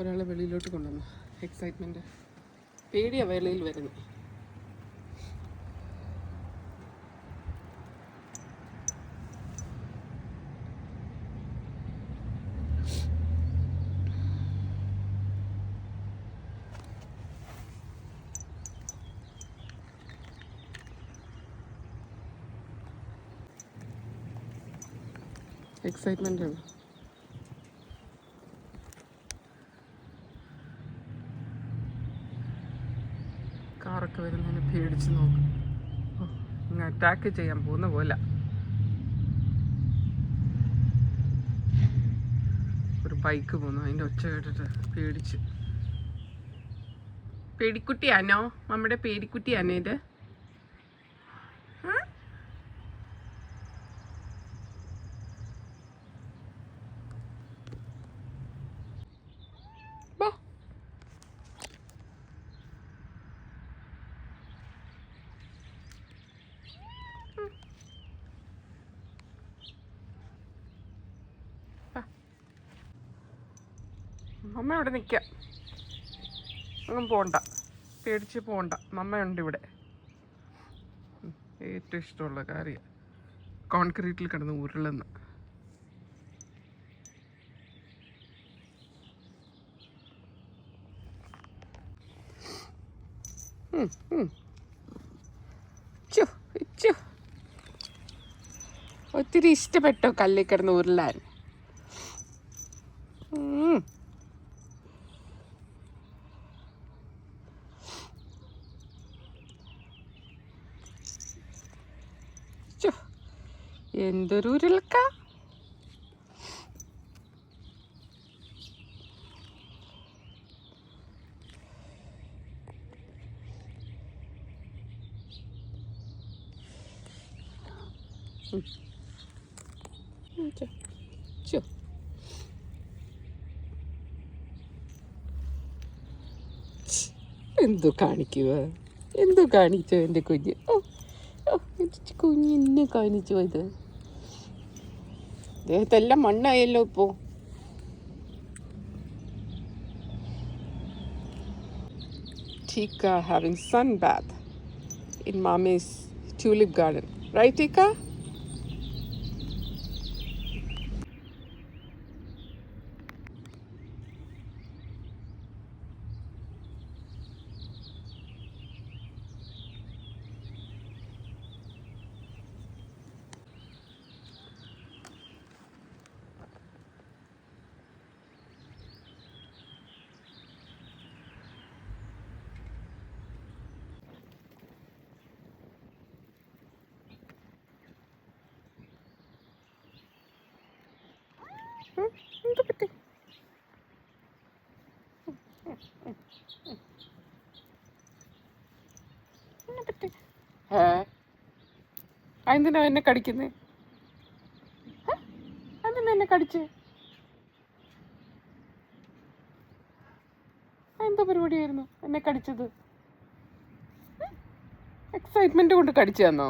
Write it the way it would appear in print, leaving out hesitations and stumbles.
ഒരാളെ വെളിയിലോട്ട് കൊണ്ടുവന്നു. എക്സൈറ്റ്മെൻറ്റ്. പേടിയാണ് വെളിയിൽ വരുന്നത്. എക്സൈറ്റ്മെൻ്റ് ആണ്. കാറൊക്കെ വരുന്നതിന് പേടിച്ച് നോക്കും. ഇങ്ങനെ അറ്റാക്ക് ചെയ്യാൻ പോകുന്ന പോലെ. ഒരു ബൈക്ക് പോകുന്നു, അതിൻ്റെ ഒച്ച കേട്ടിട്ട് പേടിച്ച്. പേടിക്കുട്ടിയാണോ? നമ്മുടെ പേടിക്കുട്ടിയാണോ ഇത്? മമ്മ ഇവിടെ നിൽക്കാം, ഒന്നും പോണ്ട, പേടിച്ച് പോണ്ട. മമ്മയുണ്ട് ഇവിടെ. ഏറ്റവും ഇഷ്ടമുള്ള കാര്യം കോൺക്രീറ്റിൽ കിടന്ന് ഉരുളുന്ന. ഒത്തിരി ഇഷ്ടപ്പെട്ടോ കല്ലിൽ കിടന്ന് ഉരുളാൻ? എന്തൊരു ഉരുൾക്ക! എന്തോ കാണിക്കുക, എന്തോ കാണിച്ചോ എൻ്റെ കുഞ്ഞ്? കുഞ്ഞ് എന്നെ കാണിച്ചോ? ഇത് ദേഹത്തെല്ലാം മണ്ണായല്ലോ ഇപ്പോൾ. Tika having sun bath in Mommy's tulip garden. Right, Tika? എന്ത് പറ്റി? എന്തിനാ എന്നെ കടിക്കുന്നേ? എന്തിനാ എന്നെ കടിച്ചേ? എന്തോ പരിപാടിയായിരുന്നു എന്നെ കടിച്ചത്? എക്സൈറ്റ്മെന്റ് കൊണ്ട് കടിച്ചു തന്നോ?